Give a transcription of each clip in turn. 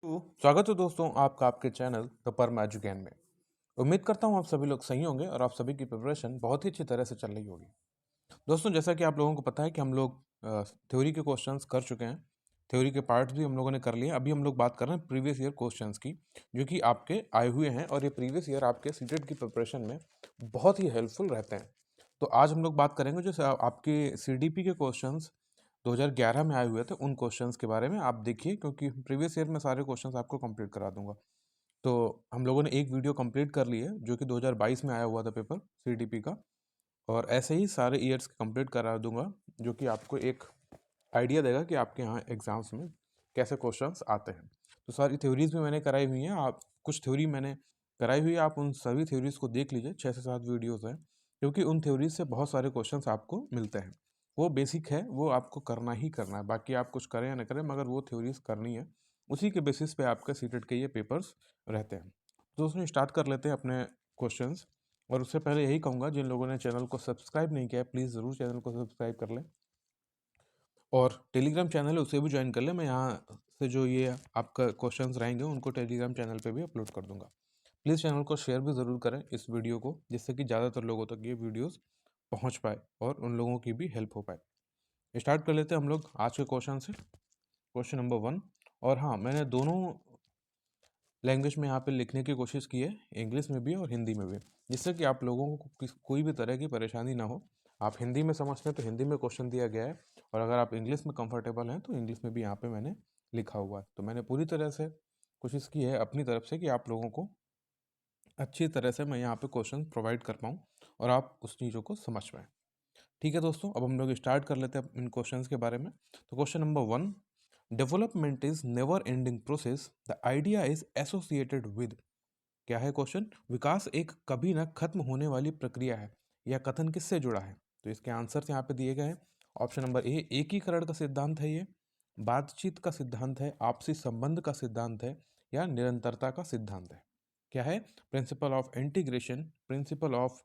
तो स्वागत है दोस्तों आपका आपके चैनल द परम एजुकेशन में। उम्मीद करता हूँ आप सभी लोग सही होंगे और आप सभी की प्रिपरेशन बहुत ही अच्छी तरह से चल रही होगी। दोस्तों जैसा कि आप लोगों को पता है कि हम लोग थ्योरी के क्वेश्चंस कर चुके हैं। थ्योरी के पार्ट्स भी हम लोगों ने कर लिए। अभी हम लोग बात कर रहे हैं प्रीवियस ईयर क्वेश्चंस की, जो कि आपके आए हुए हैं और ये प्रीवियस ईयर आपके सीटेट की प्रिपरेशन में बहुत ही हेल्पफुल रहते हैं। तो आज हम लोग बात करेंगे जो आपके सीडीपी के क्वेश्चंस 2011 में आए हुए थे उन क्वेश्चंस के बारे में। आप देखिए, क्योंकि प्रीवियस ईयर में सारे क्वेश्चंस आपको कंप्लीट करा दूंगा। तो हम लोगों ने एक वीडियो कंप्लीट कर ली है जो कि 2022 में आया हुआ था पेपर सीडीपी का, और ऐसे ही सारे ईयर्स कंप्लीट करा दूंगा, जो कि आपको एक आइडिया देगा कि आपके यहाँ एग्जाम्स में कैसे क्वेश्चंस आते हैं। तो सारी थ्योरीज भी मैंने कराई हुई हैं। आप कुछ थ्योरी मैंने कराई हुई है, आप उन सभी थ्योरीज को देख लीजिए। 6 से 7 वीडियोस हैं, क्योंकि उन थ्योरीज से बहुत सारे क्वेश्चंस आपको मिलते हैं। वो बेसिक है, वो आपको करना ही करना है। बाकी आप कुछ करें या ना करें, मगर वो थ्योरीज करनी है। उसी के बेसिस पे आपका सीटेट के ये पेपर्स रहते हैं। तो उसमें स्टार्ट कर लेते हैं अपने क्वेश्चंस। और उससे पहले यही कहूँगा, जिन लोगों ने चैनल को सब्सक्राइब नहीं किया है प्लीज़ ज़रूर चैनल को सब्सक्राइब कर लें, और टेलीग्राम चैनल है उसे भी ज्वाइन कर लें। मैं यहाँ से जो ये आपका क्वेश्चंस रहेंगे उनको टेलीग्राम चैनल पे भी अपलोड कर दूंगा। प्लीज़ चैनल को शेयर भी ज़रूर करें इस वीडियो को, जिससे कि ज़्यादातर लोगों तक ये वीडियोस पहुँच पाए और उन लोगों की भी हेल्प हो पाए। स्टार्ट कर लेते हैं हम लोग आज के क्वेश्चन से। Question number 1। और हाँ, मैंने दोनों लैंग्वेज में यहाँ पे लिखने की कोशिश की है, इंग्लिश में भी और हिंदी में भी, जिससे कि आप लोगों को कोई भी तरह की परेशानी ना हो। आप हिंदी में समझते हैं तो हिंदी में क्वेश्चन दिया गया है, और अगर आप इंग्लिश में कंफर्टेबल हैं तो इंग्लिश में भी यहाँ पे मैंने लिखा हुआ है। तो मैंने पूरी तरह से कोशिश की है अपनी तरफ से कि आप लोगों को अच्छी तरह से मैं यहाँ पे क्वेश्चन प्रोवाइड कर पाऊँ और आप उस चीज़ों को समझ पाएँ। ठीक है दोस्तों, अब हम लोग स्टार्ट कर लेते हैं इन क्वेश्चंस के बारे में। तो question number 1, development is never ending process, the idea is associated with. क्या है क्वेश्चन? विकास एक कभी न खत्म होने वाली प्रक्रिया है। यह कथन किससे जुड़ा है? तो इसके आंसर्स यहाँ पे दिए गए हैं। ऑप्शन नंबर ए, एकीकरण का सिद्धांत है ये, बातचीत का सिद्धांत है, आपसी संबंध का सिद्धांत है, या निरंतरता का सिद्धांत है। क्या है? Principle of integration, principle of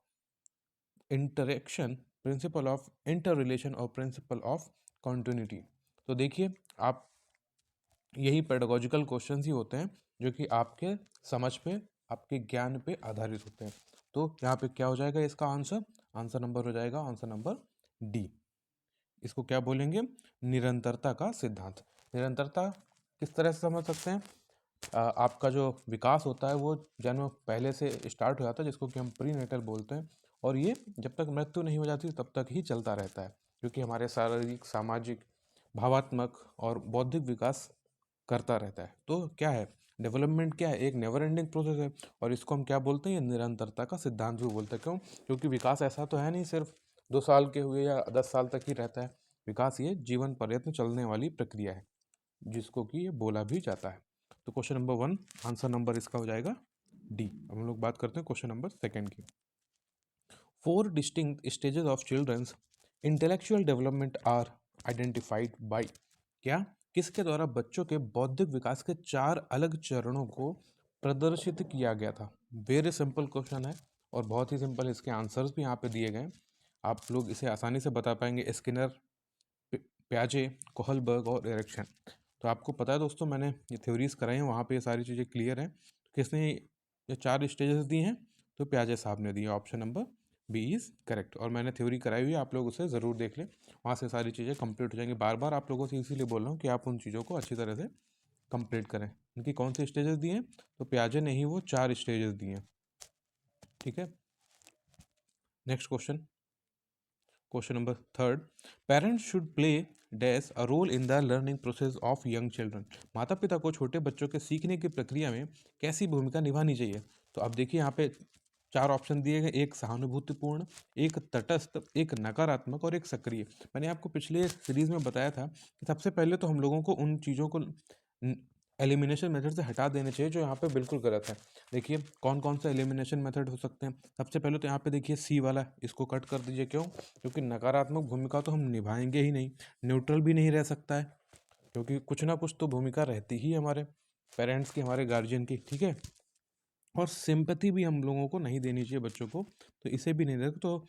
interaction, principle of inter relation और प्रिंसिपल ऑफ कॉन्टिन्यूटी। तो देखिए, आप यही पेडागोजिकल क्वेश्चंस ही होते हैं जो कि आपके समझ पे, आपके ज्ञान पे आधारित होते हैं। तो यहाँ पे क्या हो जाएगा इसका आंसर? आंसर नंबर हो जाएगा आंसर नंबर डी। इसको क्या बोलेंगे? निरंतरता का सिद्धांत। निरंतरता किस तरह से समझ सकते हैं? आपका जो विकास होता है वो जन्म पहले से स्टार्ट हो जाता है, जिसको कि हम प्री नेटल बोलते हैं, और ये जब तक मृत्यु नहीं हो जाती तब तक ही चलता रहता है, क्योंकि हमारे शारीरिक, सामाजिक, भावात्मक और बौद्धिक विकास करता रहता है। तो क्या है? डेवलपमेंट क्या है? एक नेवर एंडिंग प्रोसेस है, और इसको हम क्या बोलते हैं? ये निरंतरता का सिद्धांत भी बोलते हैं। क्यों? क्योंकि विकास ऐसा तो है नहीं सिर्फ 2 साल के हुए या 10 साल तक ही रहता है। विकास ये जीवन पर्यंत चलने वाली प्रक्रिया है, जिसको कि ये बोला भी जाता है। तो क्वेश्चन नंबर 1 आंसर नंबर इसका हो जाएगा डी। अब हम लोग बात करते हैं क्वेश्चन नंबर 2 की। 4 distinct stages of children's intellectual development are identified by. क्या? किसके द्वारा बच्चों के बौद्धिक विकास के 4 अलग चरणों को प्रदर्शित किया गया था? वेरी सिंपल क्वेश्चन है, और बहुत ही सिंपल इसके आंसर्स भी यहाँ पे दिए गए हैं। आप लोग इसे आसानी से बता पाएंगे। स्किनर, प्याजे, कोहलबर्ग और एरिक्सन। तो आपको पता है दोस्तों, मैंने ये थ्योरीज कराई हैं, वहाँ पे ये सारी चीज़ें क्लियर हैं। तो किसने ये 4 स्टेजेस दी हैं? तो प्याजे साहब ने दी है। Option number B is correct. और मैंने थ्योरी कराई हुई है, आप लोग उसे ज़रूर देख लें, वहाँ से सारी चीज़ें कंप्लीट हो जाएंगी। बार बार आप लोगों से इसीलिए बोल रहा हूँ कि आप उन चीज़ों को अच्छी तरह से कंप्लीट करें। उनकी कौन सी स्टेजेस दिए हैं? तो प्याजे ने ही वो 4 स्टेजेस दिए हैं। ठीक है, next question. Question number 3, parents should play dash a role in the learning process of young children. माता पिता को छोटे बच्चों के सीखने की प्रक्रिया में कैसी भूमिका निभानी चाहिए? तो अब देखिए, यहाँ पे 4 ऑप्शन दिए गए, एक सहानुभूतिपूर्ण, एक तटस्थ, एक नकारात्मक और एक सक्रिय। मैंने आपको पिछले सीरीज में बताया था कि सबसे पहले तो हम लोगों को उन चीज़ों को एलिमिनेशन मेथड से हटा देने चाहिए जो यहाँ पे बिल्कुल गलत है। देखिए, कौन कौन सा एलिमिनेशन मेथड हो सकते हैं। सबसे पहले तो यहाँ पे देखिए सी वाला, इसको कट कर दीजिए। क्यों? क्योंकि नकारात्मक भूमिका तो हम निभाएंगे ही नहीं, न्यूट्रल भी नहीं रह सकता है, क्योंकि कुछ ना कुछ तो भूमिका रहती ही हमारे पेरेंट्स की, हमारे गार्जियन की। ठीक है, और सिंपैथी भी हम लोगों को नहीं देनी चाहिए बच्चों को, तो इसे भी नहीं देगा। तो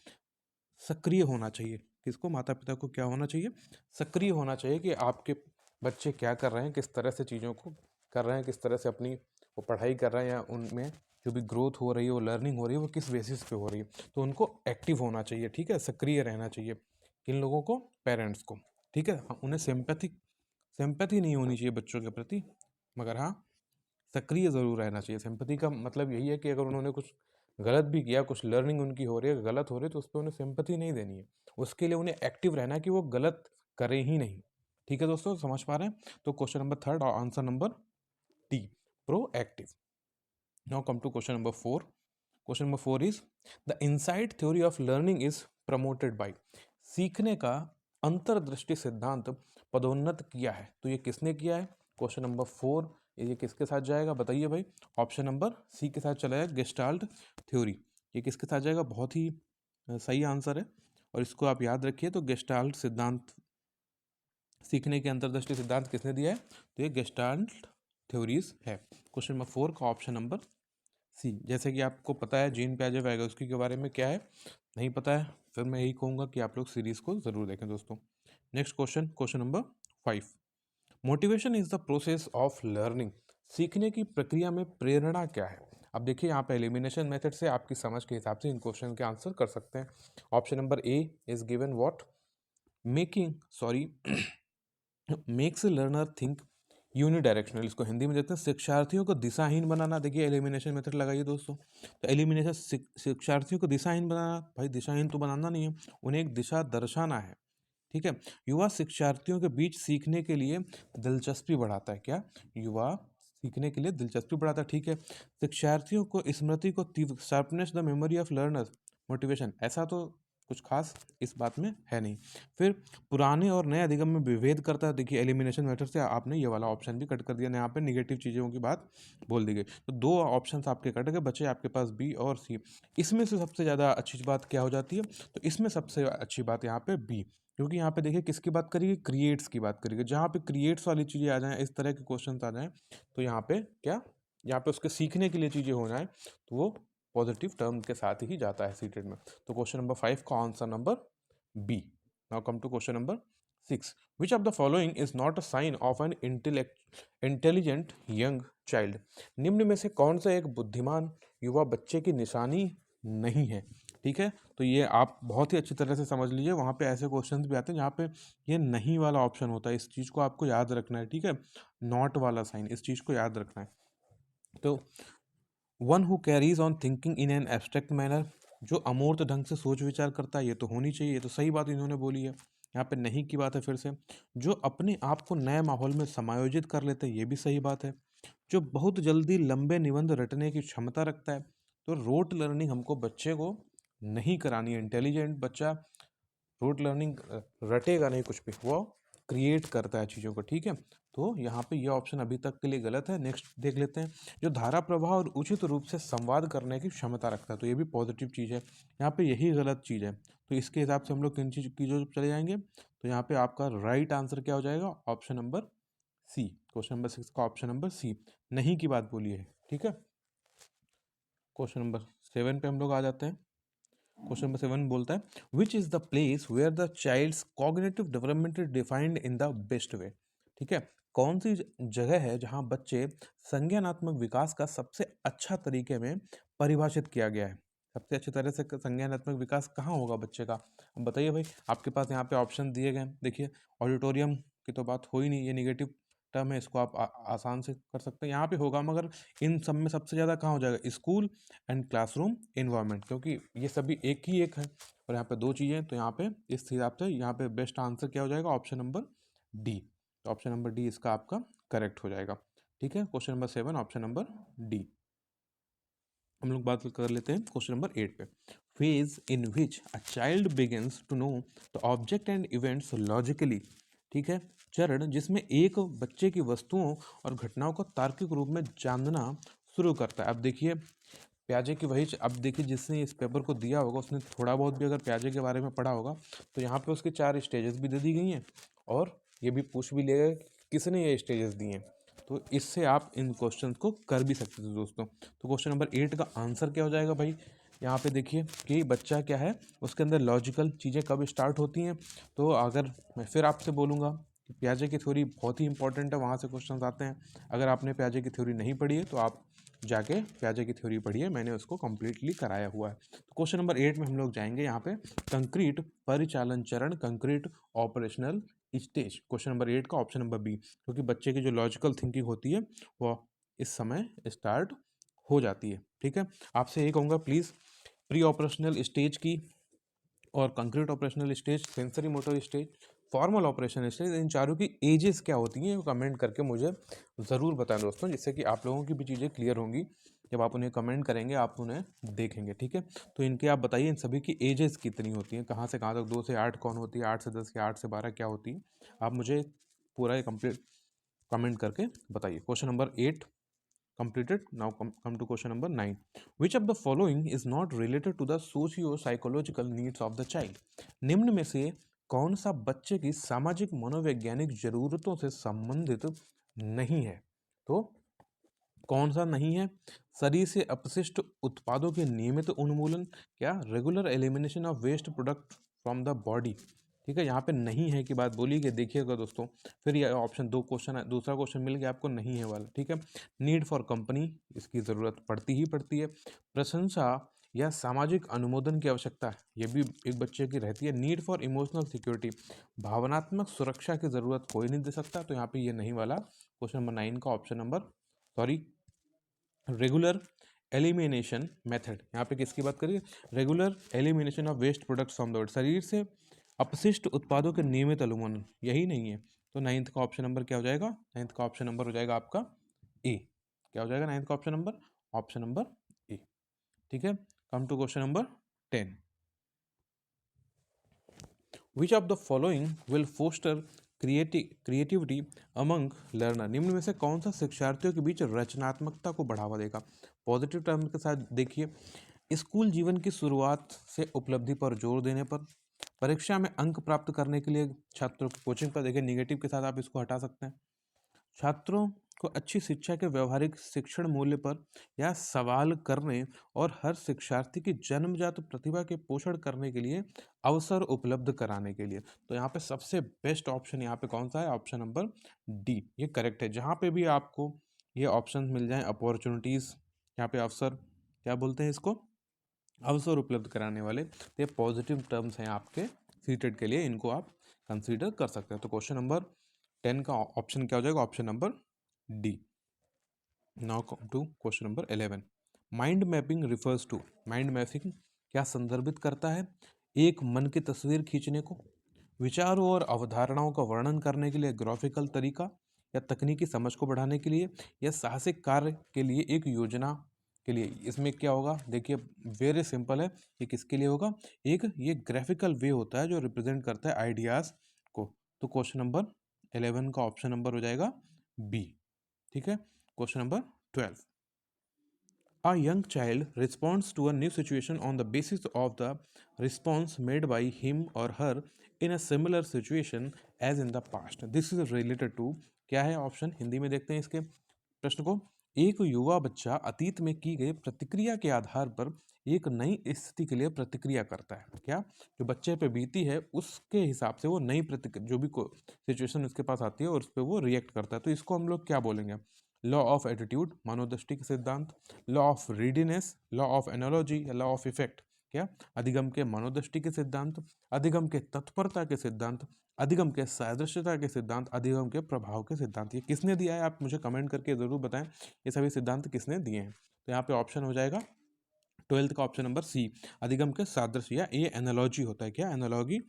सक्रिय होना चाहिए। किसको? माता पिता को क्या होना चाहिए? सक्रिय होना चाहिए कि आपके बच्चे क्या कर रहे हैं, किस तरह से चीज़ों को कर रहे हैं, किस तरह से अपनी वो पढ़ाई कर रहे हैं, या उनमें जो भी ग्रोथ हो रही है, वो लर्निंग हो रही है, वो किस बेसिस पे हो रही है। तो उनको एक्टिव होना चाहिए, ठीक है, सक्रिय रहना चाहिए। किन लोगों को? पेरेंट्स को, ठीक है। उन्हें सिंपैथी नहीं होनी चाहिए बच्चों के प्रति, मगर हाँ सक्रिय ज़रूर रहना चाहिए। सिंपैथी का मतलब यही है कि अगर उन्होंने कुछ गलत भी किया, कुछ लर्निंग उनकी हो रही है, गलत हो रही है, तो उस पर उन्हें सिंपैथी नहीं देनी है। उसके लिए उन्हें एक्टिव रहना है कि वो गलत करें ही नहीं। ठीक है दोस्तों, समझ पा रहे हैं? तो क्वेश्चन नंबर 3 और answer number D, proactive. Now come to question number 4. Question number 4 is the insight theory of learning is promoted by. सीखने का अंतर्दृष्टि सिद्धांत पदोन्नत किया है, तो ये किसने किया है? क्वेश्चन नंबर 4 ये किसके साथ जाएगा बताइए भाई? ऑप्शन नंबर सी के साथ चला जाएगा, गेस्टाल्ट थ्योरी। ये किसके साथ जाएगा? बहुत ही सही आंसर है, और इसको आप याद रखिए। तो गेस्टाल्ट सिद्धांत, सीखने के अंतर्दृष्टि सिद्धांत किसने दिया है? तो ये गेस्टाल्ट थ्योरीज है। क्वेश्चन नंबर 4 का ऑप्शन नंबर सी। जैसे कि आपको पता है जीन पियाजे वाइगोत्स्की के बारे में क्या है, नहीं पता है, फिर मैं यही कहूँगा कि आप लोग सीरीज को ज़रूर देखें दोस्तों। Next question, question number 5। Motivation is the process of learning. सीखने की प्रक्रिया में प्रेरणा क्या है? अब देखिए यहाँ पे एलिमिनेशन मेथड से आपकी समझ के हिसाब से इन क्वेश्चन के आंसर कर सकते हैं। Option number A is given what? Makes learner think unidirectional. इसको हिंदी में देखते हैं शिक्षार्थियों को दिशाहीन बनाना। देखिए एलिमिनेशन मेथड लगाइए दोस्तों, तो एलिमिनेशन शिक्षार्थियों को दिशाहीन बनाना, भाई दिशाहीन तो बनाना नहीं है, उन्हें एक दिशा दर्शाना है, ठीक है। युवा शिक्षार्थियों के बीच सीखने के लिए दिलचस्पी बढ़ाता है। क्या? युवा सीखने के लिए दिलचस्पी बढ़ाता है, ठीक है। शिक्षार्थियों को स्मृति को तीव्र, sharpness the memory of learners. Motivation, ऐसा तो कुछ खास इस बात में है नहीं। फिर पुराने और नए अधिगम में विभेद करता है। देखिए एलिमिनेशन मेथड से आपने ये वाला ऑप्शन भी कट कर दिया, यहाँ पे निगेटिव चीज़ों की बात बोल दी गई, तो दो ऑप्शंस आपके कट गए, बचे आपके पास बी और सी। इसमें से सबसे ज़्यादा अच्छी बात क्या हो जाती है? तो इसमें सबसे अच्छी बात यहाँ पे बी, क्योंकि यहाँ पे देखिए किसकी बात करिए? क्रिएट्स की बात करिए। जहाँ पे क्रिएट्स वाली चीज़ें आ जाएँ, इस तरह के क्वेश्चन आ जाएँ, तो यहाँ पे क्या, यहाँ पे उसके सीखने के लिए चीज़ें हो जाए, तो वो पॉजिटिव टर्म के साथ ही जाता है सीटेड में। तो क्वेश्चन नंबर 5 का answer number B. Now come to question number 6. Which of the following is not a sign of an intelligent young child. निम्न में से कौन सा एक बुद्धिमान युवा बच्चे की निशानी नहीं है? ठीक है, तो ये आप बहुत ही अच्छी तरह से समझ लीजिए। वहाँ पे ऐसे क्वेश्चंस भी आते हैं जहाँ पे ये नहीं वाला ऑप्शन होता है, इस चीज़ को आपको याद रखना है, ठीक है। नॉट वाला साइन, इस चीज़ को याद रखना है। तो one who carries on thinking in an abstract manner, जो अमूर्त ढंग से सोच विचार करता है, ये तो होनी चाहिए, ये तो सही बात इन्होंने बोली है। यहाँ पे नहीं की बात है फिर से। जो अपने आप को नए माहौल में समायोजित कर लेते हैं, ये भी सही बात है। जो बहुत जल्दी लंबे निबंध रटने की क्षमता रखता है। तो रोट लर्निंग हमको बच्चे को नहीं करानी है। इंटेलिजेंट बच्चा रोट लर्निंग रटेगा नहीं कुछ भी, वो क्रिएट करता है चीज़ों को, ठीक है। तो यहाँ पे ये ऑप्शन अभी तक के लिए गलत है। नेक्स्ट देख लेते हैं, जो धारा प्रवाह और उचित रूप से संवाद करने की क्षमता रखता है, तो ये भी पॉजिटिव चीज़ है। यहाँ पे यही गलत चीज़ है, तो इसके हिसाब से हम लोग किन चीज़ की जो चले जाएंगे, तो यहाँ पे आपका राइट आंसर क्या हो जाएगा? Option number C. Question number 6 का ऑप्शन नंबर सी, नहीं की बात बोली है, ठीक है। क्वेश्चन नंबर 7 पे हम लोग आ जाते हैं। क्वेश्चन नंबर 7 बोलता है which is the place where the child's cognitive development is defined in the best way. ठीक है, कौन सी जगह है जहां बच्चे संज्ञानात्मक विकास का सबसे अच्छा तरीके में परिभाषित किया गया है? सबसे अच्छी तरह से संज्ञानात्मक विकास कहाँ होगा बच्चे का? अब बताइए भाई, आपके पास यहाँ पे ऑप्शन दिए गए। देखिए ऑडिटोरियम की तो बात हो ही नहीं, ये निगेटिव टर्म है, इसको आप आसान से कर सकते हैं, यहाँ पे होगा। मगर इन सब में सबसे ज़्यादा कहाँ हो जाएगा? स्कूल एंड क्लासरूम इन्वायरमेंट, क्योंकि ये सभी एक ही एक है, और यहाँ पे दो चीज़ें, तो यहाँ पे इस हिसाब से यहाँ पे बेस्ट आंसर क्या हो जाएगा? Option number D. तो ऑप्शन नंबर डी इसका आपका करेक्ट हो जाएगा, ठीक है। Question number 7 option number D. हम लोग बात कर लेते हैं क्वेश्चन नंबर 8 पे। Phase in which a child begins to know the object and events logically. ठीक है, चरण जिसमें एक बच्चे की वस्तुओं और घटनाओं को तार्किक रूप में जानना शुरू करता है। अब देखिए प्याजे की वही, अब देखिए जिसने इस पेपर को दिया होगा उसने थोड़ा बहुत भी अगर प्याजे के बारे में पढ़ा होगा, तो यहाँ पे उसके 4 स्टेजेस भी दे दी गई हैं, और ये भी पूछ भी लेगा कि किसने ये स्टेजेस दिए हैं। तो इससे आप इन क्वेश्चन को कर भी सकते थे दोस्तों। तो क्वेश्चन नंबर 8 का आंसर क्या हो जाएगा भाई? यहाँ पे देखिए कि बच्चा क्या है, उसके अंदर लॉजिकल चीज़ें कब स्टार्ट होती हैं। तो अगर मैं फिर आपसे बोलूँगा कि पियाजे की थ्योरी बहुत ही इंपॉर्टेंट है, वहाँ से क्वेश्चन आते हैं। अगर आपने पियाजे की थ्योरी नहीं पढ़ी है तो आप जाके पियाजे की थ्योरी पढ़िए, मैंने उसको कंप्लीटली कराया हुआ है। तो क्वेश्चन नंबर 8 में हम लोग जाएंगे यहाँ पे कंक्रीट परिचालन चरण, concrete operational stage. Question number 8 का ऑप्शन नंबर बी, क्योंकि बच्चे की जो लॉजिकल थिंकिंग होती है वो इस समय स्टार्ट हो जाती है। ठीक है, आपसे ये कहूँगा प्लीज़ प्री ऑपरेशनल स्टेज की और concrete operational stage, sensory motor stage, formal operation stage, इन चारों की एजेस क्या होती हैं वो कमेंट करके मुझे ज़रूर बताएं दोस्तों, जिससे कि आप लोगों की भी चीज़ें क्लियर होंगी। जब आप उन्हें कमेंट करेंगे आप उन्हें देखेंगे। ठीक है, तो इनके आप बताइए इन सभी की एजेस कितनी होती हैं, कहाँ से कहाँ तक, 2 से 8 कौन होती है, 8 से 10 या 8 से 12 क्या होती है, आप मुझे पूरा ये कंप्लीट कमेंट करके बताइए। Question number 8 completed. Now come to question number 9. Which of the following is not related to the socio-psychological needs of the child? निम्न में से कौन सा बच्चे की सामाजिक मनोवैज्ञानिक जरूरतों से संबंधित नहीं है? तो कौन सा नहीं है? शरीर से अपशिष्ट उत्पादों के नियमित उन्मूलन, क्या regular elimination of waste product from the body. ठीक है, यहाँ पे नहीं है की बात बोली कि देखिएगा दोस्तों, फिर ये ऑप्शन 2 क्वेश्चन है, दूसरा क्वेश्चन मिल गया आपको नहीं है वाला। ठीक है, नीड फॉर कंपनी, इसकी ज़रूरत पड़ती ही पड़ती है। प्रशंसा या सामाजिक अनुमोदन की आवश्यकता है, ये भी एक बच्चे की रहती है। नीड फॉर इमोशनल सिक्योरिटी, भावनात्मक सुरक्षा की ज़रूरत कोई नहीं दे सकता, तो यहाँ पे ये नहीं वाला क्वेश्चन नंबर 9 का option number regular elimination method, यहाँ पे किसकी बात करिए, regular elimination of waste products from the body, शरीर से अपशिष्ट उत्पादों के नियमित अनुमोदन, यही नहीं है। तो 9th का ऑप्शन नंबर क्या हो जाएगा? 9th का ऑप्शन नंबर हो जाएगा आपका ए। क्या हो जाएगा 9th का option number? Option number A. ठीक है, come to question number 10। Which of the following will foster creativity among learner, निम्न में से कौन सा शिक्षार्थियों के बीच रचनात्मकता को बढ़ावा देगा? पॉजिटिव टर्म के साथ देखिए, स्कूल जीवन की शुरुआत से उपलब्धि पर जोर देने पर, परीक्षा में अंक प्राप्त करने के लिए छात्रों की कोचिंग पर, देखिए निगेटिव के साथ आप इसको हटा सकते हैं, छात्रों को अच्छी शिक्षा के व्यवहारिक शिक्षण मूल्य पर, या सवाल करने और हर शिक्षार्थी की जन्मजात प्रतिभा के पोषण करने के लिए अवसर उपलब्ध कराने के लिए। तो यहाँ पे सबसे बेस्ट ऑप्शन यहाँ पे कौन सा है? ऑप्शन नंबर डी, ये करेक्ट है। जहाँ पे भी आपको ये ऑप्शन मिल जाए, अपॉर्चुनिटीज़, यहाँ पे अवसर, क्या बोलते हैं इसको, अवसर उपलब्ध कराने वाले, तो ये पॉजिटिव टर्म्स हैं आपके सीटेड के लिए, इनको आप कंसीडर कर सकते हैं। तो क्वेश्चन नंबर 10 का ऑप्शन क्या हो जाएगा? Option number D. Now come to question number 11। Mind mapping refers to, mind mapping क्या संदर्भित करता है? एक मन की तस्वीर खींचने को, विचारों और अवधारणाओं का वर्णन करने के लिए ग्राफिकल तरीका, या तकनीकी समझ को बढ़ाने के लिए, या साहसिक कार्य के लिए एक योजना के लिए। इसमें क्या होगा? देखिए वेरी सिंपल है, ये किसके लिए होगा? एक ये ग्राफिकल वे होता है जो रिप्रेजेंट करता है आइडियाज़ को। तो क्वेश्चन नंबर 11 का ऑप्शन नंबर हो जाएगा बी। ठीक है, question number 12। A young child responds to a new situation on the basis of the response made by him or her in a similar situation as in the past. This is related to, क्या है option? Hindi में देखते हैं इसके प्रश्न को। एक युवा बच्चा अतीत में की गई प्रतिक्रिया के आधार पर एक नई स्थिति के लिए प्रतिक्रिया करता है। क्या? जो बच्चे पे बीती है उसके हिसाब से वो नई प्रतिक्रिया, जो भी सिचुएशन उसके पास आती है और उस पर वो रिएक्ट करता है। तो इसको हम लोग क्या बोलेंगे? लॉ ऑफ एटीट्यूड, मनोदृष्टि के सिद्धांत, law of readiness, law of analogy, या लॉ ऑफ इफेक्ट। क्या? अधिगम के मनोदृष्टि के सिद्धांत, अधिगम के तत्परता के सिद्धांत, अधिगम के सादृश्यता के सिद्धांत, अधिगम के प्रभाव के सिद्धांत। ये किसने दिया है? आप मुझे कमेंट करके जरूर बताएं ये सभी सिद्धांत किसने दिए हैं। तो यहाँ पे ऑप्शन हो जाएगा 12th का ऑप्शन नंबर सी, अधिगम के सादृश्य, या ये एनालॉजी होता है, क्या एनालॉगी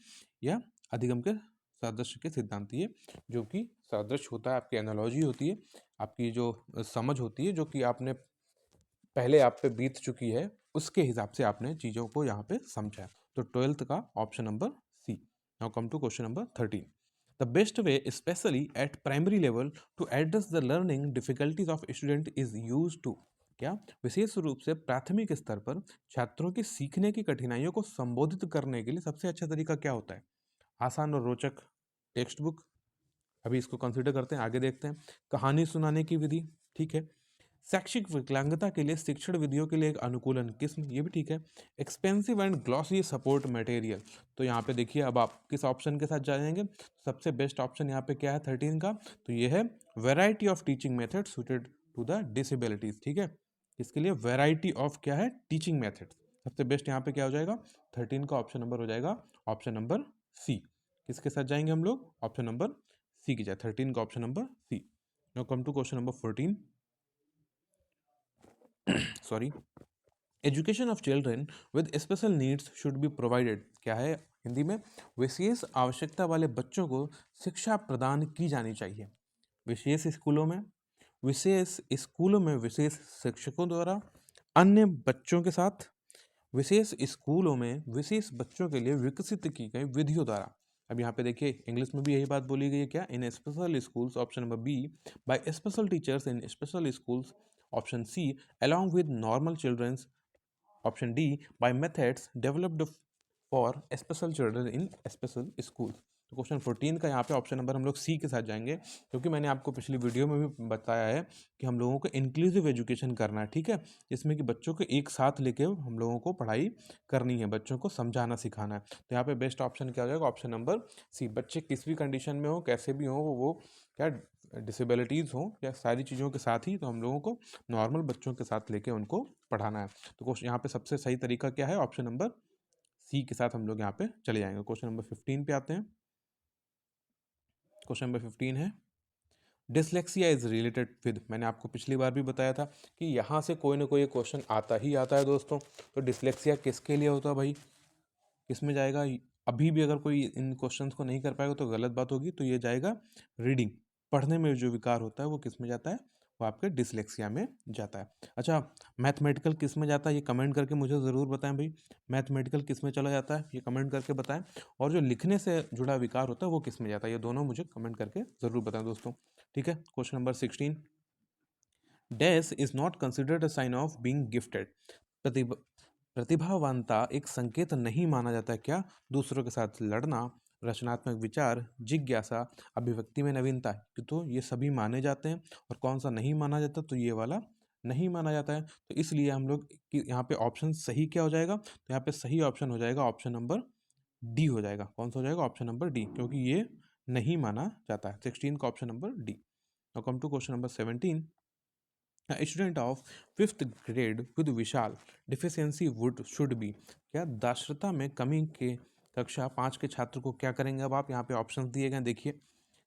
या अधिगम के सादृश्य के सिद्धांत। ये जो कि सादृश्य होता है आपकी एनालॉजी होती है, आपकी जो समझ होती है जो कि आपने पहले आप पे बीत चुकी है उसके हिसाब से आपने चीज़ों को यहाँ पे समझा है। तो 12th का option number C. Now come to question number 13। The best way specially at primary level to address the learning difficulties of student is use to, क्या? विशेष रूप से प्राथमिक स्तर पर छात्रों की सीखने की कठिनाइयों को संबोधित करने के लिए सबसे अच्छा तरीका क्या होता है? आसान और रोचक टेक्स्ट बुक, अभी इसको कंसिडर करते हैं, आगे देखते हैं। कहानी सुनाने की विधि, ठीक है। शैक्षिक विकलांगता के लिए शिक्षण विधियों के लिए एक अनुकूलन किस्म, ये भी ठीक है। Expensive and glossy support material, तो यहाँ पे देखिए अब आप किस ऑप्शन के साथ जाएंगे। सबसे बेस्ट ऑप्शन यहाँ पे क्या है 13 का, तो ये है variety of teaching method suited to the disabilities. ठीक है, इसके लिए वैरायटी ऑफ क्या है टीचिंग मेथड, सबसे बेस्ट यहाँ पे क्या हो जाएगा 13 का ऑप्शन नंबर हो जाएगा ऑप्शन नंबर सी। किसके साथ जाएंगे हम लोग, ऑप्शन नंबर सी की जाए, 13 का option number C. Now come to question number 14। Sorry, education of children with special needs should be provided, क्या है हिंदी में, विशेष आवश्यकता वाले बच्चों को शिक्षा प्रदान की जानी चाहिए। विशेष स्कूलों में विशेष शिक्षकों द्वारा अन्य बच्चों के साथ, विशेष स्कूलों में विशेष बच्चों के लिए विकसित की गई विधियों द्वारा। अब यहाँ पे देखिए इंग्लिश में भी यही बात बोली गई है, क्या, in special schools, option number B, by special teachers in special schools, option C, along with normal children's, option D, by methods developed for special children in special school. तो क्वेश्चन 14 का यहाँ पे ऑप्शन नंबर हम लोग सी के साथ जाएंगे, क्योंकि मैंने आपको पिछली वीडियो में भी बताया है कि हम लोगों को इंक्लूसिव एजुकेशन करना है। ठीक है, जिसमें कि बच्चों को एक साथ लेके हम लोगों को पढ़ाई करनी है, बच्चों को समझाना सिखाना है। तो यहाँ पे बेस्ट ऑप्शन क्या हो जाएगा, ऑप्शन नंबर सी। बच्चे किस भी कंडीशन में हो, कैसे भी हो, वो क्या डिसेबिलिटीज़ हो या सारी चीज़ों के साथ ही, तो हम लोगों को नॉर्मल बच्चों के साथ लेके उनको पढ़ाना है। तो क्वेश्चन यहाँ पे सबसे सही तरीका क्या है, ऑप्शन नंबर सी के साथ हम लोग यहाँ पे चले जाएंगे। क्वेश्चन नंबर 15 पे आते हैं। क्वेश्चन नंबर 15 है, डिसलेक्सिया इज रिलेटेड विद, मैंने आपको पिछली बार भी बताया था कि यहाँ से कोई ना कोई क्वेश्चन आता ही आता है दोस्तों। तो डिसलेक्सिया किसके लिए होता है भाई, किस में जाएगा। अभी भी अगर कोई इन क्वेश्चंस को नहीं कर पाएगा तो गलत बात होगी, तो ये जाएगा रीडिंग, पढ़ने में जो विकार होता है वो किस में जाता है, वो आपके डिसलेक्सिया में जाता है। अच्छा, मैथमेटिकल किस में जाता है, ये कमेंट करके मुझे ज़रूर बताएं भाई, मैथमेटिकल किस में चला जाता है, ये कमेंट करके बताएं। और जो लिखने से जुड़ा विकार होता है वो किस में जाता है, ये दोनों मुझे कमेंट करके ज़रूर बताएं दोस्तों। ठीक है, question number 16, dash is not considered a sign of being gifted, प्रतिभावानता एक संकेत नहीं माना जाता है, क्या, दूसरों के साथ लड़ना, रचनात्मक विचार, जिज्ञासा, अभिव्यक्ति में नवीनता, कि तो ये सभी माने जाते हैं। और कौन सा नहीं माना जाता, तो ये वाला नहीं माना जाता है। तो इसलिए हम लोग कि यहाँ पे ऑप्शन सही क्या हो जाएगा, तो यहाँ पे सही ऑप्शन हो जाएगा ऑप्शन नंबर डी हो जाएगा। कौन सा हो जाएगा, ऑप्शन नंबर डी, क्योंकि ये नहीं माना जाता है। 16 का option number D. Now come to question number 17, a student of 5th grade with visual deficiency would should be, क्या दाश्रता में कमी के कक्षा 5 के छात्र को क्या करेंगे। अब आप यहाँ पे ऑप्शन दिए गए देखिए,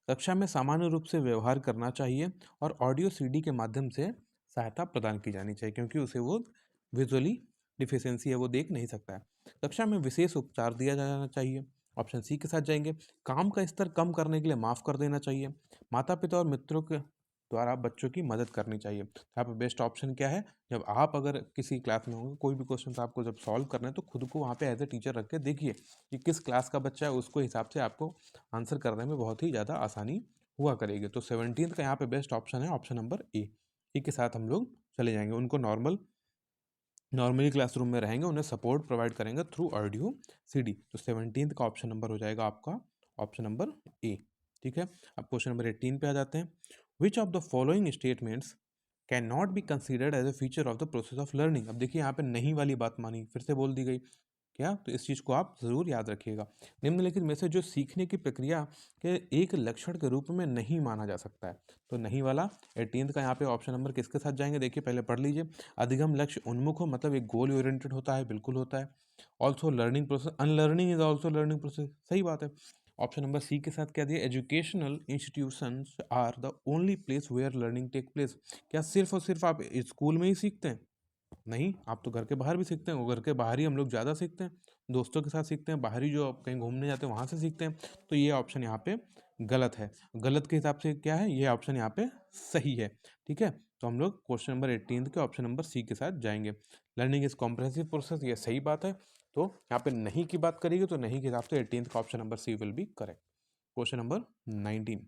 कक्षा में सामान्य रूप से व्यवहार करना चाहिए और ऑडियो सीडी के माध्यम से सहायता प्रदान की जानी चाहिए, क्योंकि उसे वो विजुअली डिफिशियंसी है, वो देख नहीं सकता है। कक्षा में विशेष उपचार दिया जाना चाहिए, ऑप्शन सी के साथ जाएंगे। काम का स्तर कम करने के लिए माफ़ कर देना चाहिए, माता पिता और मित्रों के द्वारा बच्चों की मदद करनी चाहिए। यहाँ पे बेस्ट ऑप्शन क्या है, जब आप अगर किसी क्लास में होंगे, कोई भी क्वेश्चन आपको जब सॉल्व करना है, तो खुद को वहाँ पे एज ए टीचर रख के देखिए कि किस क्लास का बच्चा है, उसको हिसाब से आपको आंसर करने में बहुत ही ज़्यादा आसानी हुआ करेगी। तो 17 का यहाँ पे बेस्ट ऑप्शन है ऑप्शन नंबर ए के साथ हम लोग चले जाएंगे। उनको नॉर्मली क्लासरूम में रहेंगे, उन्हें सपोर्ट प्रोवाइड करेंगे थ्रू ऑडियो सीडी। तो 17 का ऑप्शन नंबर हो जाएगा आपका ऑप्शन नंबर ए। ठीक है, अब क्वेश्चन नंबर 18 पे आ जाते हैं। Which of the following statements can not be considered as a feature of the process of learning. अब देखिए यहाँ पे नहीं वाली बात मानी, फिर से बोल दी गई, क्या, तो इस चीज़ को आप ज़रूर याद रखिएगा। निम्नलिखित में से जो सीखने की प्रक्रिया के एक लक्षण के रूप में नहीं माना जा सकता है, तो नहीं वाला 18 का यहाँ पे ऑप्शन नंबर किसके साथ जाएंगे, देखिए पहले पढ़ लीजिए। अधिगम लक्ष्य उन्मुख हो, मतलब एक गोल ओरिएंटेड होता है, बिल्कुल होता है। Also learning process, unlearning is also learning process, सही बात है। ऑप्शन नंबर सी के साथ क्या दिया, educational institutions are the only place where learning take place, क्या सिर्फ और सिर्फ आप स्कूल में ही सीखते हैं, नहीं, आप तो घर के बाहर भी सीखते हैं। वो घर के बाहर ही हम लोग ज़्यादा सीखते हैं, दोस्तों के साथ सीखते हैं, बाहरी जो आप कहीं घूमने जाते हैं वहाँ से सीखते हैं। तो ये ऑप्शन यहाँ पे गलत है, गलत के हिसाब से क्या है, ये ऑप्शन यहाँ पे सही है। ठीक है, तो हम लोग क्वेश्चन नंबर 18 के ऑप्शन नंबर सी के साथ जाएंगे। लर्निंग इज कॉम्प्रहेंसिव प्रोसेस, ये सही बात है। तो यहाँ पे नहीं की बात करेगी, तो नहीं के हिसाब से 18 का option number C will be correct. Question number 19,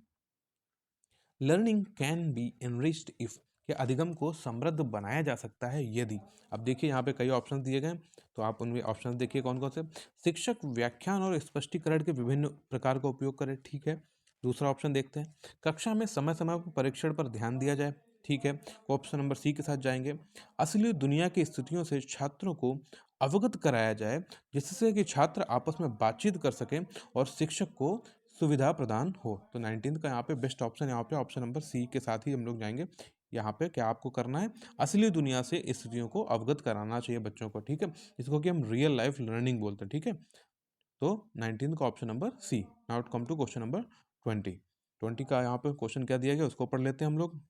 learning can be enriched if, कि अधिगम को समृद्ध बनाया जा सकता है यदि। अब देखिए यहाँ पे कई ऑप्शन दिए गए हैं, तो आप उनमें ऑप्शन देखिए कौन कौन से। शिक्षक व्याख्यान और स्पष्टीकरण के विभिन्न प्रकार का उपयोग करें, ठीक है। दूसरा ऑप्शन देखते हैं, कक्षा में समय समय पर परीक्षण पर ध्यान दिया जाए, ठीक है। ऑप्शन नंबर सी के साथ जाएंगे, असली दुनिया की स्थितियों से छात्रों को अवगत कराया जाए जिससे कि छात्र आपस में बातचीत कर सकें और शिक्षक को सुविधा प्रदान हो। तो 19 का यहाँ पे बेस्ट ऑप्शन यहाँ पे ऑप्शन नंबर सी के साथ ही हम लोग जाएंगे। यहाँ पे क्या आपको करना है, असली दुनिया से स्थितियों को अवगत कराना चाहिए बच्चों को, ठीक है। इसको कि हम रियल लाइफ लर्निंग बोलते हैं, ठीक है। तो 19 का option number C. Now come to question number 20। 20 का यहाँ पे क्वेश्चन क्या दिया गया उसको पढ़ लेते हैं हम लोग।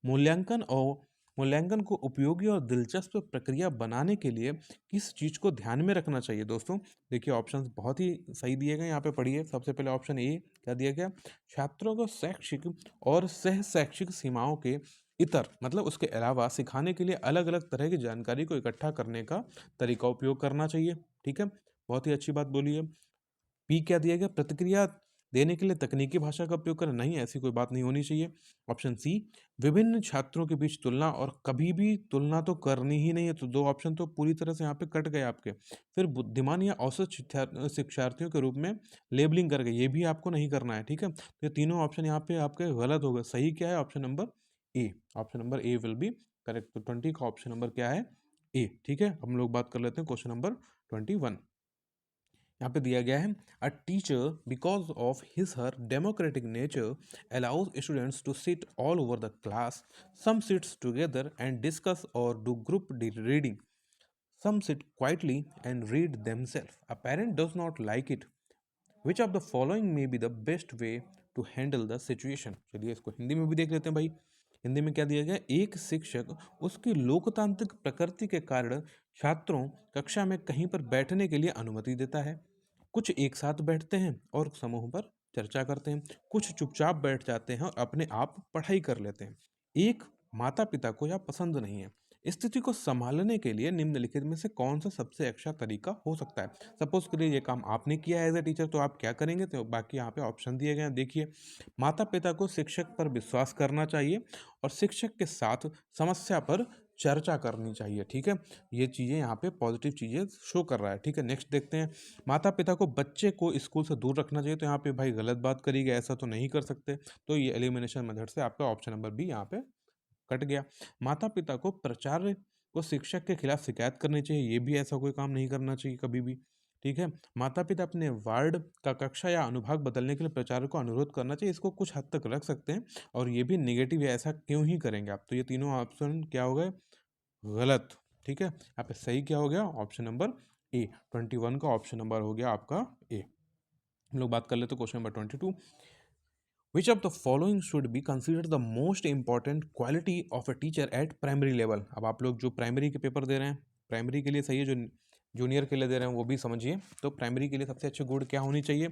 मूल्यांकन को उपयोगी और दिलचस्प प्रक्रिया बनाने के लिए किस चीज को ध्यान में रखना चाहिए दोस्तों। देखिए ऑप्शंस बहुत ही सही दिए गए, यहाँ पे पढ़िए। सबसे पहले ऑप्शन ए क्या दिया गया, छात्रों को शैक्षिक और सह शैक्षिक सीमाओं के इतर मतलब उसके अलावा सिखाने के लिए अलग अलग तरह की जानकारी को इकट्ठा करने का तरीका उपयोग करना चाहिए, ठीक है। बहुत ही अच्छी बात बोली है। पी क्या दिया गया, प्रतिक्रिया देने के लिए तकनीकी भाषा का उपयोग करें, नहीं ऐसी कोई बात नहीं होनी चाहिए। ऑप्शन सी, विभिन्न छात्रों के बीच तुलना, और कभी भी तुलना तो करनी ही नहीं है, तो दो ऑप्शन तो पूरी तरह से यहाँ पे कट गए आपके। फिर बुद्धिमान या औसत शिक्षार्थियों के रूप में लेबलिंग कर गए, ये भी आपको नहीं करना है, ठीक है। तो ये तीनों ऑप्शन यहाँ पे आपके गलत हो गए। सही क्या है, option number A. Option number A will be correct. तो 20 का ऑप्शन नंबर क्या है, ए, ठीक है। हम लोग बात कर लेते हैं क्वेश्चन नंबर 21। यहाँ पे दिया गया है, a teacher because of his her democratic nature allows students to sit all over the class, some sits together and discuss or do group reading, some sit quietly and read themselves. A parent does not like it. Which of the following may be the best way to handle the situation? चलिए इसको हिंदी में भी देख लेते हैं भाई। हिंदी में क्या दिया गया, एक शिक्षक उसकी लोकतांत्रिक प्रकृति के कारण छात्रों कक्षा में कहीं पर बैठने के लिए अनुमति देता है। कुछ एक साथ बैठते हैं और समूह पर चर्चा करते हैं, कुछ चुपचाप बैठ जाते हैं और अपने आप पढ़ाई कर लेते हैं। एक माता पिता को यह पसंद नहीं है। स्थिति को संभालने के लिए निम्नलिखित में से कौन सा सबसे अच्छा तरीका हो सकता है। सपोज करिए ये काम आपने किया है एज ए टीचर, तो आप क्या करेंगे, तो बाकी यहाँ पे ऑप्शन दिए गए हैं, देखिए। माता पिता को शिक्षक पर विश्वास करना चाहिए और शिक्षक के साथ समस्या पर चर्चा करनी चाहिए, ठीक है। ये चीज़ें यहाँ पे पॉजिटिव चीज़ें शो कर रहा है, ठीक है। नेक्स्ट देखते हैं, माता पिता को बच्चे को स्कूल से दूर रखना चाहिए, तो यहाँ पे भाई गलत बात करी गई, ऐसा तो नहीं कर सकते। तो ये एलिमिनेशन मेथड से आपका ऑप्शन नंबर बी यहाँ पे कट गया। माता पिता को प्राचार्य को शिक्षक के खिलाफ शिकायत करनी चाहिए, ये भी ऐसा कोई काम नहीं करना चाहिए कभी भी, ठीक है। माता पिता अपने वार्ड का कक्षा या अनुभाग बदलने के लिए प्राचार्य को अनुरोध करना चाहिए, इसको कुछ हद तक रख सकते हैं। और ये भी नेगेटिव है, ऐसा क्यों ही करेंगे आप। तो ये तीनों ऑप्शन क्या हो गए, गलत, ठीक है। यहाँ पे सही क्या हो गया, ऑप्शन नंबर ए। 21 का ऑप्शन नंबर हो गया आपका ए। हम लोग बात कर लेते question number 22। Which of the following should be considered the most important quality of a teacher at primary level? अब आप लोग जो प्राइमरी के पेपर दे रहे हैं, प्राइमरी के लिए सही है, जो जूनियर के लिए दे रहे हैं वो भी समझिए। तो प्राइमरी के लिए सबसे अच्छे गुण क्या होनी चाहिए,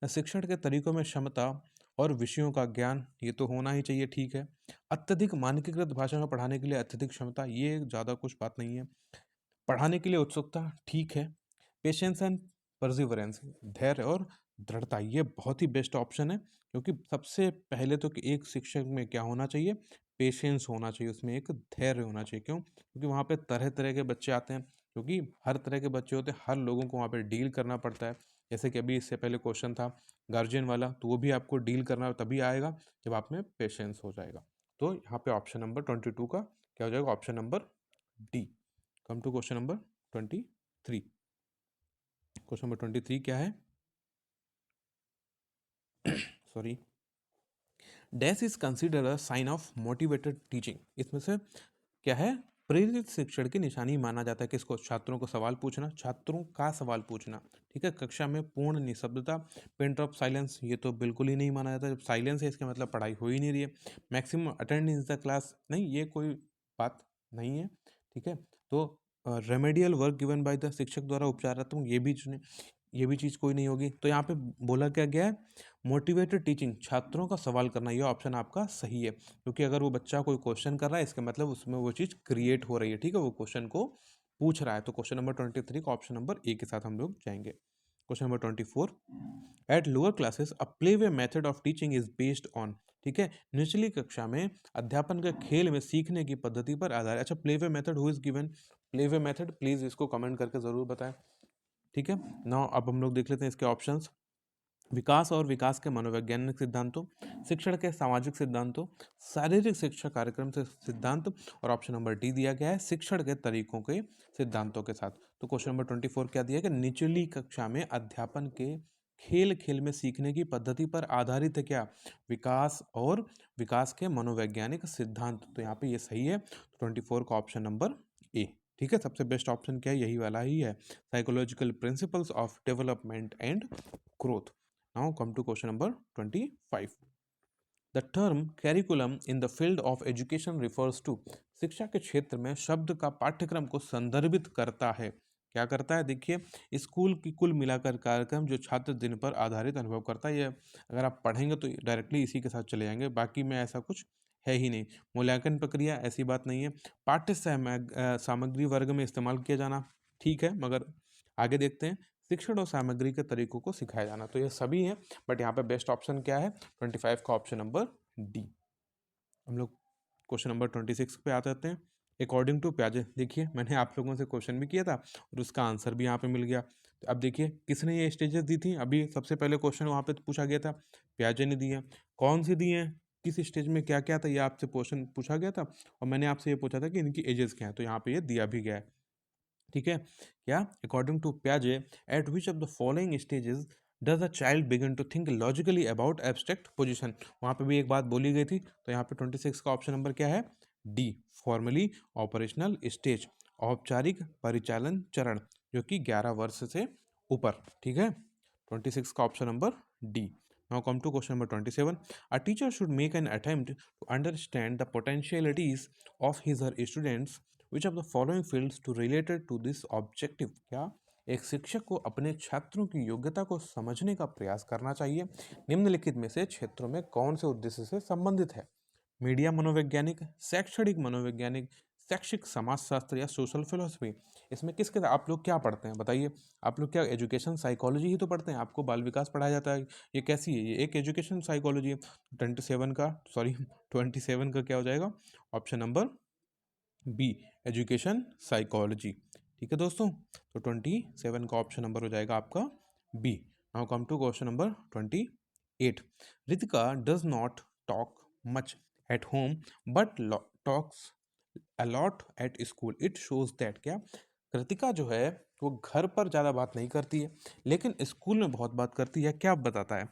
शिक्षण के तरीकों में क्षमता और विषयों का ज्ञान, ये तो होना ही चाहिए, ठीक है। अत्यधिक मानकीकृत भाषा में पढ़ाने के लिए अत्यधिक क्षमता, ये ज़्यादा कुछ बात नहीं है। पढ़ाने के लिए उत्सुकता, ठीक है। पेशेंस एंड परसिवरेंस, धैर्य और दृढ़ता, ये बहुत ही बेस्ट ऑप्शन है। क्योंकि सबसे पहले तो कि एक शिक्षक में क्या होना चाहिए, पेशेंस होना चाहिए, उसमें एक धैर्य होना चाहिए। क्यों, क्योंकि वहाँ पे तरह तरह के बच्चे आते हैं, क्योंकि हर तरह के बच्चे होते हैं, हर लोगों को वहाँ पे डील करना पड़ता है। जैसे कि अभी इससे पहले क्वेश्चन था गार्जियन वाला, तो वो भी आपको डील करना तभी आएगा जब आप में पेशेंस हो जाएगा। तो यहाँ पे ऑप्शन नंबर 22 का क्या हो जाएगा, option number D. Come to question number 23। Question number 23 क्या है, sorry, dash is consider a sign of motivated teaching. इसमें से क्या है, प्रेरित शिक्षण की निशानी माना जाता है किसको, छात्रों को सवाल पूछना, छात्रों का सवाल पूछना, ठीक है। कक्षा में पूर्ण निशब्दता, पिन ड्रॉप साइलेंस, ये तो बिल्कुल ही नहीं माना जाता। जब साइलेंस है इसका मतलब पढ़ाई हो ही नहीं रही है। मैक्सिमम अटेंडेंस द क्लास, नहीं ये कोई बात नहीं है, ठीक है। तो remedial work given by the शिक्षक द्वारा उपचारात्मक, ये भी चीज़ कोई नहीं होगी। तो यहाँ पे बोला क्या गया है, मोटिवेटेड टीचिंग, छात्रों का सवाल करना, ये ऑप्शन आपका सही है। क्योंकि अगर वो बच्चा कोई क्वेश्चन कर रहा है, इसका मतलब उसमें वो चीज़ क्रिएट हो रही है, ठीक है, वो क्वेश्चन को पूछ रहा है। तो क्वेश्चन नंबर 23 का ऑप्शन नंबर ए के साथ हम लोग जाएंगे। Question number 24, at lower classes a play way method of teaching is based on, ठीक है। निचली कक्षा में अध्यापन के खेल में सीखने की पद्धति पर आधारित। अच्छा, play way method who is given, play way method please इसको कमेंट करके जरूर बताएं, ठीक है। नाउ अब हम लोग देख लेते हैं इसके ऑप्शंस। विकास और विकास के मनोवैज्ञानिक सिद्धांतों, शिक्षण के सामाजिक सिद्धांतों, शारीरिक शिक्षा कार्यक्रम से सिद्धांत, और ऑप्शन नंबर डी दिया गया है शिक्षण के तरीकों के सिद्धांतों के साथ। तो क्वेश्चन नंबर 24 क्या दिया कि निचली कक्षा में अध्यापन के खेल खेल में सीखने की पद्धति पर आधारित है क्या? विकास और विकास के मनोवैज्ञानिक सिद्धांत। तो यहाँ पे ये सही है। 24 का ऑप्शन नंबर ए। ठीक है, सबसे बेस्ट ऑप्शन क्या है? यही वाला ही है, psychological principles of development and growth. Now come to question number 25. The term curriculum in the field of education refers to, शिक्षा के क्षेत्र में शब्द का पाठ्यक्रम को संदर्भित करता है। क्या करता है? देखिए, स्कूल की कुल मिलाकर कार्यक्रम जो छात्र दिन पर आधारित अनुभव करता है। ये अगर आप पढ़ेंगे तो डायरेक्टली इसी के साथ चले जाएंगे, बाकी में ऐसा कुछ है ही नहीं। मूल्यांकन प्रक्रिया ऐसी बात नहीं है। पाठ्य सामग्री वर्ग में इस्तेमाल किया जाना, ठीक है, मगर आगे देखते हैं। शिक्षण और सामग्री के तरीकों को सिखाया जाना, तो ये सभी है, बट यहाँ पे बेस्ट ऑप्शन क्या है? 25 का ऑप्शन नंबर डी। हम लोग क्वेश्चन नंबर 26 पे आ जाते हैं। अकॉर्डिंग टू प्याजे, देखिए मैंने आप लोगों से क्वेश्चन भी किया था और उसका आंसर भी यहाँ पे मिल गया। तो अब देखिए किसने ये स्टेजेस दी थी, अभी सबसे पहले क्वेश्चन वहाँ पे पूछा गया था, प्याजे ने दी है। कौन सी दी है, किस स्टेज में क्या क्या था, ये आपसे क्वेश्चन पूछा गया था, और मैंने आपसे ये पूछा था कि इनकी एजेस क्या है, तो यहाँ पे ये दिया भी गया है। ठीक है, क्या? अकॉर्डिंग टू प्याजे, at which of the following stages does a child begin to think logically about abstract position. वहाँ पे भी एक बात बोली गई थी, तो यहाँ पे 26 का ऑप्शन नंबर क्या है? डी, फॉर्मली ऑपरेशनल स्टेज, औपचारिक परिचालन चरण, जो कि 11 वर्ष से ऊपर। ठीक है, 26 का option number D. Now come to question number 27. A teacher should make an attempt to understand the potentialities of his or her students. Which of the following fields to related to this objective? क्या एक शिक्षक को अपने छात्रों की योग्यता को समझने का प्रयास करना चाहिए? निम्नलिखित में से क्षेत्रों में कौन से उद्देश्य से संबंधित है? मीडिया मनोवैज्ञानिक, शैक्षणिक मनोवैज्ञानिक, शैक्षिक समाजशास्त्र, या सोशल फिलोसफी। इसमें किसके आप लोग क्या पढ़ते हैं बताइए? आप लोग क्या एजुकेशन साइकोलॉजी ही तो पढ़ते हैं? आपको बाल विकास पढ़ाया जाता है, ये कैसी है? ये एक एजुकेशन साइकोलॉजी है। 27 का क्या हो जाएगा? Option number B, education psychology. ठीक है दोस्तों, तो 27 का ऑप्शन नंबर हो जाएगा आपका B. Now come to question number 28. Ritika does not talk much at home but talks a lot at school, it shows that. क्या? कृतिका जो है वो घर पर ज़्यादा बात नहीं करती है, लेकिन स्कूल में बहुत बात करती है। क्या बताता है?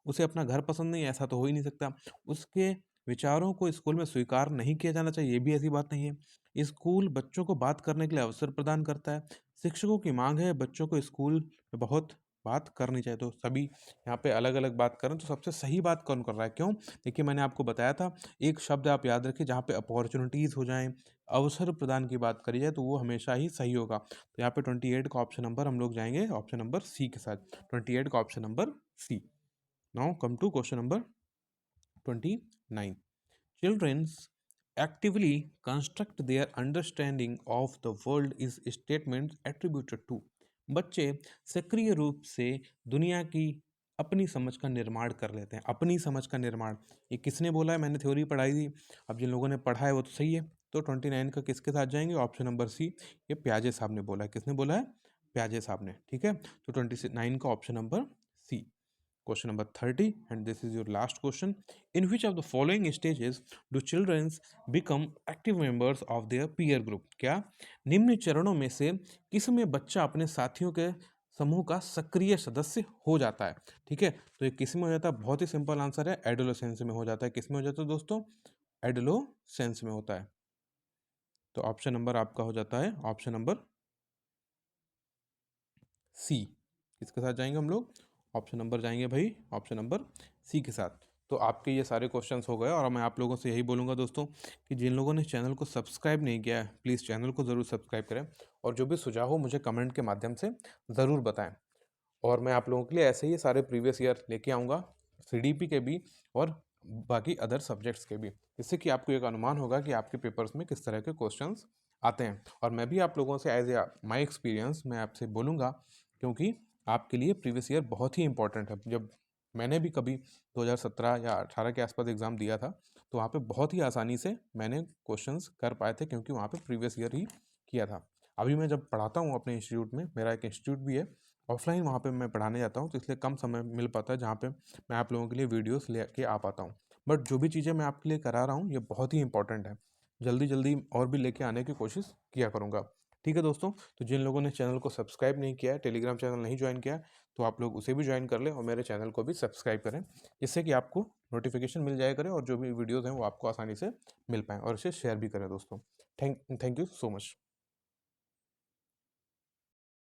उसे अपना घर पसंद नहीं है, ऐसा तो हो ही नहीं सकता। उसके विचारों को स्कूल में स्वीकार नहीं किया जाना चाहिए, ये भी ऐसी बात नहीं है। स्कूल बच्चों को बात करने के लिए अवसर प्रदान करता है। शिक्षकों की मांग है बच्चों को स्कूल में बहुत बात करनी चाहिए। तो सभी यहाँ पे अलग अलग बात करें तो सबसे सही बात कौन कर रहा है? क्यों? देखिए मैंने आपको बताया था, एक शब्द आप याद रखिए, जहाँ पे अपॉर्चुनिटीज़ हो जाएं, अवसर प्रदान की बात करी जाए, तो वो हमेशा ही सही होगा। तो यहाँ पे 28 का ऑप्शन नंबर हम लोग जाएंगे ऑप्शन नंबर सी के साथ। 28 का option number C. Now come to question number 29. Children's actively construct their understanding of the world is statements attributed to. बच्चे सक्रिय रूप से दुनिया की अपनी समझ का निर्माण कर लेते हैं। अपनी समझ का निर्माण, ये किसने बोला है? मैंने थ्योरी पढ़ाई थी, अब जिन लोगों ने पढ़ा है वो तो सही है। तो 29 का किसके साथ जाएंगे? ऑप्शन नंबर सी, ये प्याजे साहब ने बोला है। किसने बोला है? प्याजे साहब ने। ठीक है, तो 29 का option number C. Question number 30, and this is your last question. In which of the following stages do children become active members of their peer group? क्या निम्न चरणों में से किस में बच्चा अपने साथियों के समूह का सक्रिय सदस्य हो जाता है? ठीक है, तो ये किस में हो जाता है? बहुत ही सिंपल आंसर है, एडोलेसेंस में हो जाता है। किस में हो जाता है दोस्तों? एडोलेसेंस में होता है। तो ऑप्शन नंबर आपका हो जाता है ऑप्शन नंबर सी। किसके साथ जाएंगे हम लोग? ऑप्शन नंबर जाएंगे भाई, ऑप्शन नंबर सी के साथ। तो आपके ये सारे क्वेश्चंस हो गए, और मैं आप लोगों से यही बोलूँगा दोस्तों कि जिन लोगों ने चैनल को सब्सक्राइब नहीं किया है, प्लीज़ चैनल को ज़रूर सब्सक्राइब करें, और जो भी सुझाव हो मुझे कमेंट के माध्यम से ज़रूर बताएं। और मैं आप लोगों के लिए ऐसे ही सारे प्रीवियस ईयर लेके आऊँगा, सीडीपी के भी और बाकी अदर सब्जेक्ट्स के भी, जिससे कि आपको एक अनुमान होगा कि आपके पेपर्स में किस तरह के क्वेश्चंस आते हैं। और मैं भी आप लोगों से एज ए माई एक्सपीरियंस मैं आपसे बोलूँगा, क्योंकि आपके लिए प्रीवियस ईयर बहुत ही इंपॉर्टेंट है। जब मैंने भी कभी 2017 या 18 के आसपास एग्ज़ाम दिया था, तो वहाँ पे बहुत ही आसानी से मैंने क्वेश्चंस कर पाए थे, क्योंकि वहाँ पे प्रीवियस ईयर ही किया था। अभी मैं जब पढ़ाता हूँ अपने इंस्टीट्यूट में, मेरा एक इंस्टीट्यूट भी है, ऑफलाइन वहाँ पे मैं पढ़ाने जाता हूँ, तो इसलिए कम समय मिल पाता है जहाँ पे मैं आप लोगों के लिए वीडियोस लेके आ पाता हूँ। बट जो भी चीज़ें मैं आपके लिए करा रहा हूँ ये बहुत ही इंपॉर्टेंट है। जल्दी जल्दी और भी लेके आने की कोशिश किया करूँगा। ठीक है दोस्तों, तो जिन लोगों ने चैनल को सब्सक्राइब नहीं किया है, टेलीग्राम चैनल नहीं ज्वाइन किया है, तो आप लोग उसे भी ज्वाइन कर लें और मेरे चैनल को भी सब्सक्राइब करें, जिससे कि आपको नोटिफिकेशन मिल जाया करे और जो भी वीडियोज़ हैं वो आपको आसानी से मिल पाएँ, और इसे शेयर भी करें दोस्तों। Thank you so much.